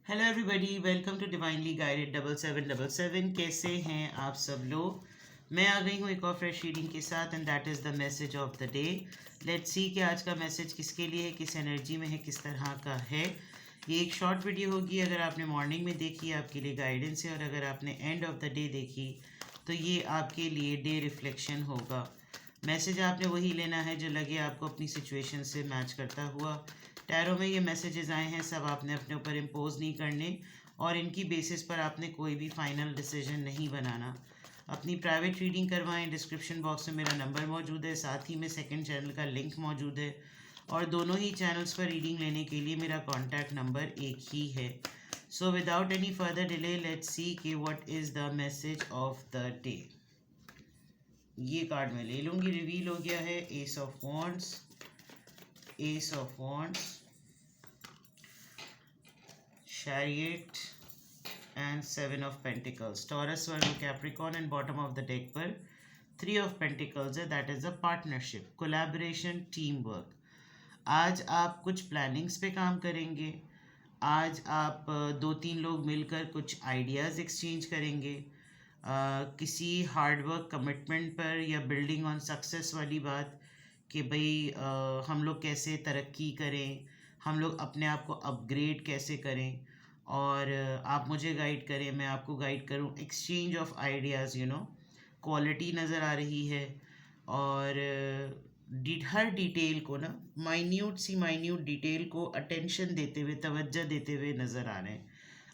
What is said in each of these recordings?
Hello everybody, welcome to divinely guided 7777। कैसे हैं आप सब लोग। मैं आ गई हूँ एक और फ्रेश रीडिंग के साथ and that is the message of the day. Let's see कि आज का मैसेज किसके लिए है, किस एनर्जी में है, किस तरह का है। ये एक शॉर्ट वीडियो होगी। अगर आपने मॉर्निंग में देखी आपके लिए गाइडेंस है, और अगर आपने एंड ऑफ द डे देखी तो ये आपके लिए डे रिफ्लेक्शन होगा। मैसेज आपने वही लेना है जो लगे आपको अपनी सिचुएशन से मैच करता हुआ। टैरो में ये मैसेजेस आए हैं, सब आपने अपने ऊपर इम्पोज नहीं करने और इनकी बेसिस पर आपने कोई भी फाइनल डिसीजन नहीं बनाना। अपनी प्राइवेट रीडिंग करवाएं। डिस्क्रिप्शन बॉक्स में मेरा नंबर मौजूद है, साथ ही में सेकंड चैनल का लिंक मौजूद है और दोनों ही चैनल्स पर रीडिंग लेने के लिए मेरा कॉन्टैक्ट नंबर एक ही है। So without any further delay let's see कि what is the message of the day. ये कार्ड मैं ले लूँगी। रिवील हो गया है ace of wands, ace of wands, Chariot and Seven of Pentacles. Taurus, Virgo, Capricorn and bottom of the deck पर Three of Pentacles है, that is a partnership, collaboration, teamwork. आज आप कुछ प्लानिंग्स पे काम करेंगे। आज आप दो तीन लोग मिलकर कुछ आइडियाज़ एक्सचेंज करेंगे। किसी हार्डवर्क कमिटमेंट पर या बिल्डिंग ऑन सक्सेस वाली बात कि भाई हम लोग कैसे तरक्की करें, हम लोग अपने आप को अपग्रेड कैसे करें और आप मुझे गाइड करें, मैं आपको गाइड करूं। एक्सचेंज ऑफ आइडियाज़, क्वालिटी नज़र आ रही है और हर डिटेल को ना, माइन्यूट डिटेल को अटेंशन देते हुए, तवज्जो देते हुए नज़र आ रहे हैं।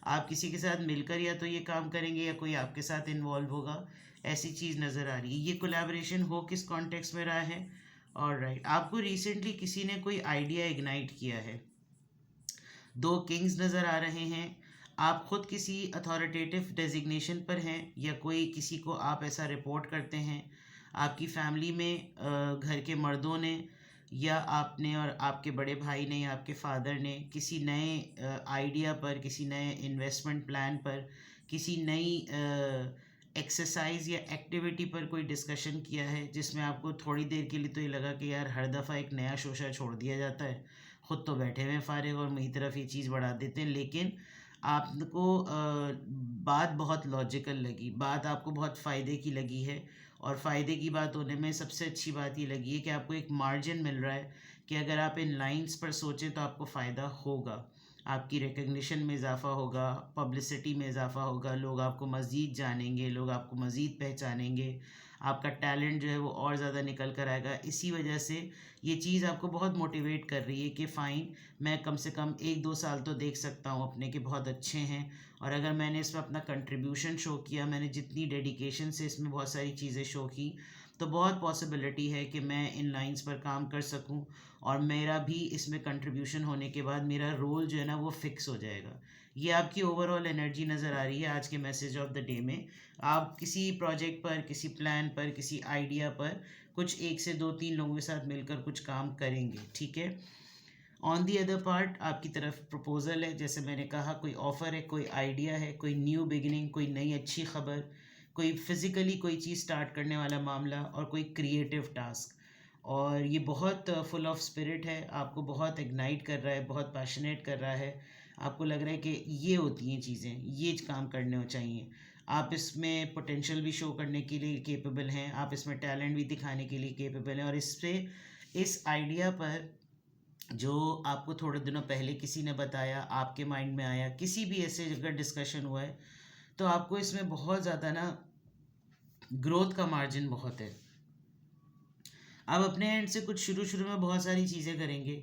आप किसी के साथ मिलकर या तो ये काम करेंगे या कोई आपके साथ इन्वॉल्व होगा, ऐसी चीज़ नज़र आ रही है। ये कोलैबोरेशन हो किस कॉन्टेक्स्ट में रहा है। और राइट, आपको रिसेंटली किसी ने कोई आइडिया इग्नाइट किया है। दो किंग्स नज़र आ रहे हैं। आप खुद किसी अथॉरिटेटिव डेजिग्नेशन पर हैं या कोई किसी को आप ऐसा रिपोर्ट करते हैं। आपकी फैमिली में घर के मर्दों ने या आपने और आपके बड़े भाई ने या आपके फादर ने किसी नए आइडिया पर, किसी नए इन्वेस्टमेंट प्लान पर, किसी नई एक्सरसाइज या एक्टिविटी पर कोई डिस्कशन किया है जिसमें आपको थोड़ी देर के लिए तो ये लगा कि यार हर दफ़ा एक नया शोशा छोड़ दिया जाता है, ख़ुद तो बैठे हुए हैं फारिग और मेरी तरफ ये चीज़ बढ़ा देते हैं। लेकिन आपको बात बहुत लॉजिकल लगी, बात आपको बहुत फ़ायदे की लगी है और फ़ायदे की बात होने में सबसे अच्छी बात ये लगी है कि आपको एक मार्जिन मिल रहा है कि अगर आप इन लाइंस पर सोचें तो आपको फ़ायदा होगा। आपकी रिकग्निशन में इजाफ़ा होगा, पब्लिसिटी में इजाफ़ा होगा, लोग आपको मज़ीद जानेंगे, लोग आपको मज़ीद पहचानेंगे, आपका टैलेंट जो है वो और ज़्यादा निकल कर आएगा। इसी वजह से ये चीज़ आपको बहुत मोटिवेट कर रही है कि फ़ाइन, मैं कम से कम 1-2 साल तो देख सकता हूँ अपने कि बहुत अच्छे हैं और अगर मैंने इसमें अपना कंट्रीब्यूशन शो किया, मैंने जितनी डेडिकेशन से इसमें बहुत सारी चीज़ें शो की, तो बहुत पॉसिबिलिटी है कि मैं इन लाइंस पर काम कर सकूं और मेरा भी इसमें कंट्रीब्यूशन होने के बाद मेरा रोल जो है ना वो फिक्स हो जाएगा। ये आपकी ओवरऑल एनर्जी नज़र आ रही है आज के मैसेज ऑफ द डे में। आप किसी प्रोजेक्ट पर, किसी प्लान पर, किसी आइडिया पर कुछ 1 से 2-3 लोगों के साथ मिलकर कुछ काम करेंगे, ठीक है। ऑन दी अदर पार्ट आपकी तरफ प्रपोज़ल है, जैसे मैंने कहा, कोई ऑफ़र है, कोई आइडिया है, कोई न्यू बिगिनिंग, कोई नई अच्छी खबर, कोई फिज़िकली कोई चीज़ स्टार्ट करने वाला मामला और कोई क्रिएटिव टास्क। और ये बहुत फुल ऑफ स्पिरिट है, आपको बहुत इग्नाइट कर रहा है, बहुत पैशनेट कर रहा है। आपको लग रहा है कि ये होती हैं चीज़ें, ये काम करने हो चाहिए। आप इसमें पोटेंशियल भी शो करने के लिए केपेबल हैं, आप इसमें टैलेंट भी दिखाने के लिए केपेबल हैं और इससे इस आइडिया पर जो आपको थोड़े दिनों पहले किसी ने बताया, आपके माइंड में आया, किसी भी ऐसे अगर डिस्कशन हुआ है तो आपको इसमें बहुत ज़्यादा ना ग्रोथ का मार्जिन बहुत है। आप अपने एंड से कुछ शुरू में बहुत सारी चीज़ें करेंगे।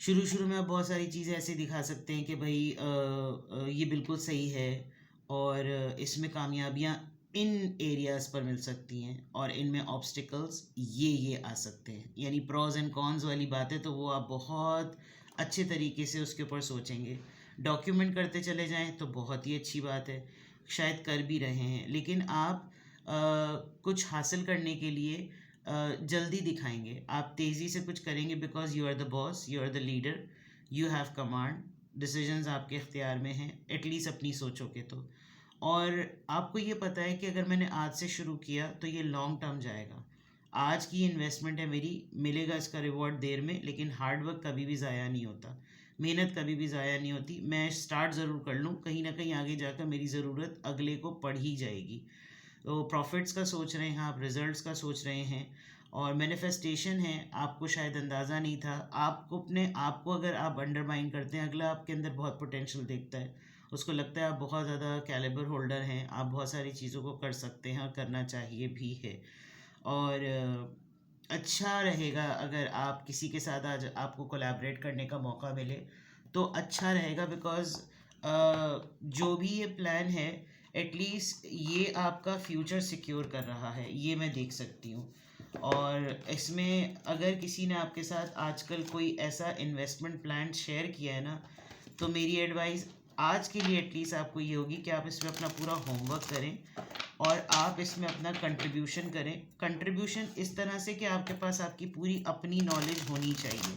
शुरू में आप बहुत सारी चीज़ें ऐसे दिखा सकते हैं कि भाई ये बिल्कुल सही है और इसमें कामयाबियाँ इन एरियाज़ पर मिल सकती हैं और इनमें ऑब्स्टिकल्स ये आ सकते हैं। यानी प्रोज एंड कॉन्स वाली बात है, तो वो आप बहुत अच्छे तरीके से उसके ऊपर सोचेंगे। डॉक्यूमेंट करते चले जाएं तो बहुत ही अच्छी बात है, शायद कर भी रहे हैं, लेकिन आप कुछ हासिल करने के लिए जल्दी दिखाएंगे, आप तेज़ी से कुछ करेंगे because you are the boss, you are the leader, you have command, decisions आपके इख्तियार में हैं, एटलीस्ट अपनी सोचो के तो। और आपको ये पता है कि अगर मैंने आज से शुरू किया तो ये लॉन्ग टर्म जाएगा। आज की इन्वेस्टमेंट है मेरी, मिलेगा इसका रिवॉर्ड देर में, लेकिन हार्ड वर्क कभी भी ज़ाया नहीं होता। मेहनत कभी भी ज़ाया नहीं होती। मैं स्टार्ट ज़रूर कर लूँ, कहीं ना कहीं आगे जाकर मेरी ज़रूरत अगले को पड़ ही जाएगी। तो प्रॉफिट्स का सोच रहे हैं आप, रिजल्ट्स का सोच रहे हैं, और मैनिफेस्टेशन है, आपको शायद अंदाज़ा नहीं था। आपको अपने आप को अगर आप अंडरमाइन करते हैं, अगला आपके अंदर बहुत पोटेंशियल देखता है, उसको लगता है आप बहुत ज़्यादा कैलिबर होल्डर हैं, आप बहुत सारी चीज़ों को कर सकते हैं और करना चाहिए भी है। और अच्छा रहेगा अगर आप किसी के साथ आज आपको कोलैबोरेट करने का मौका मिले तो अच्छा रहेगा, बिकॉज़ जो भी ये प्लान है एटलीस्ट ये आपका फ्यूचर सिक्योर कर रहा है, ये मैं देख सकती हूँ। और इसमें अगर किसी ने आपके साथ आजकल कोई ऐसा इन्वेस्टमेंट प्लान शेयर किया है ना, तो मेरी एडवाइस आज के लिए एटलीस्ट आपको ये होगी कि आप इसमें अपना पूरा होमवर्क करें और आप इसमें अपना कंट्रीब्यूशन करें। कंट्रीब्यूशन इस तरह से कि आपके पास आपकी पूरी अपनी नॉलेज होनी चाहिए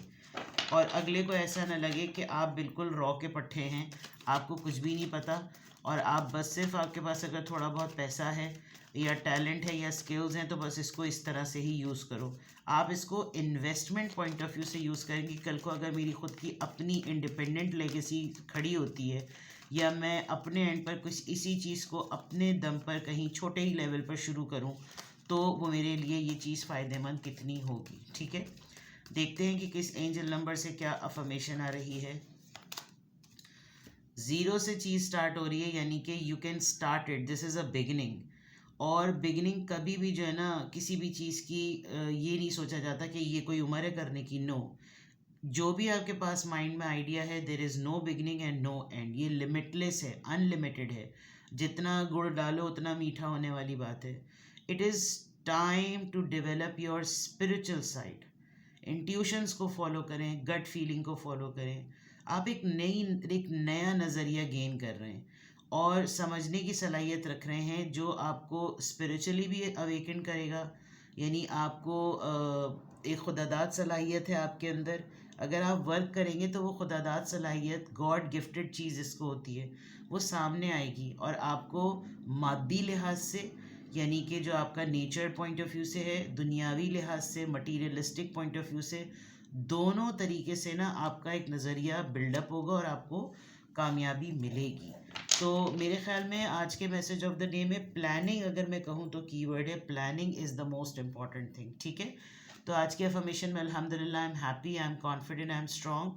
और अगले को ऐसा ना लगे कि आप बिल्कुल रॉ के पट्टे हैं, आपको कुछ भी नहीं पता, और आप बस सिर्फ आपके पास अगर थोड़ा बहुत पैसा है या टैलेंट है या स्किल्स हैं तो बस इसको इस तरह से ही यूज़ करो। आप इसको इन्वेस्टमेंट पॉइंट ऑफ व्यू से यूज़ करेंगे। कल को अगर मेरी खुद की अपनी इंडिपेंडेंट लेगेसी खड़ी होती है या मैं अपने एंड पर कुछ इसी चीज़ को अपने दम पर कहीं छोटे ही लेवल पर शुरू करूं, तो वो मेरे लिए ये चीज़ फ़ायदेमंद कितनी होगी। ठीक है, देखते हैं कि किस एंजल नंबर से क्या अफर्मेशन आ रही है। 0 से चीज़ स्टार्ट हो रही है, यानी कि you can start it, this is a beginning. और बिगिनिंग कभी भी जो है ना किसी भी चीज़ की ये नहीं सोचा जाता कि ये कोई उम्र है करने की। नो, जो भी आपके पास माइंड में आइडिया है, there is no beginning and no end. ये लिमिटलेस है, अनलिमिटेड है, जितना गुड़ डालो उतना मीठा होने वाली बात है। It is time to develop your spiritual side. Intuitions को फॉलो करें, गट फीलिंग को फॉलो करें। आप एक नया नज़रिया गेन कर रहे हैं और समझने की सलाहियत रख रहे हैं जो आपको स्पिरिचुअली भी अवेकन करेगा। यानी आपको एक खुदादाद सलाहियत है आपके अंदर, अगर आप वर्क करेंगे तो वो खुदादाद सलाहियत, गॉड गिफ्टेड चीज़ इसको होती है, वो सामने आएगी और आपको मादी लिहाज से, यानी कि जो आपका नेचर पॉइंट ऑफ व्यू से है, दुनियावी लिहाज से, मटीरियलिस्टिक पॉइंट ऑफ व्यू से, दोनों तरीके से ना आपका एक नज़रिया बिल्डअप होगा और आपको कामयाबी मिलेगी। तो मेरे ख्याल में आज के मैसेज ऑफ द डे में प्लानिंग, अगर मैं कहूँ तो कीवर्ड है planning is the most important thing. ठीक है, तो आज के अफर्मेशन में अल्हम्दुलिल्लाह I am happy, I am confident, I am strong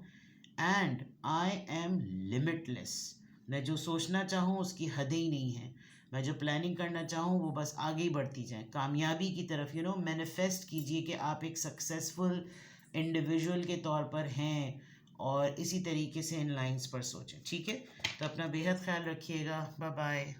and I am limitless. मैं जो सोचना चाहूँ उसकी हदें ही नहीं है, मैं जो प्लानिंग करना चाहूँ वो बस आगे ही बढ़ती जाए कामयाबी की तरफ। मैनिफेस्ट कीजिए कि आप एक सक्सेसफुल इंडिविजुअल के तौर पर हैं और इसी तरीके से इन लाइंस पर सोचें। ठीक है, तो अपना बेहद ख्याल रखिएगा। Bye bye.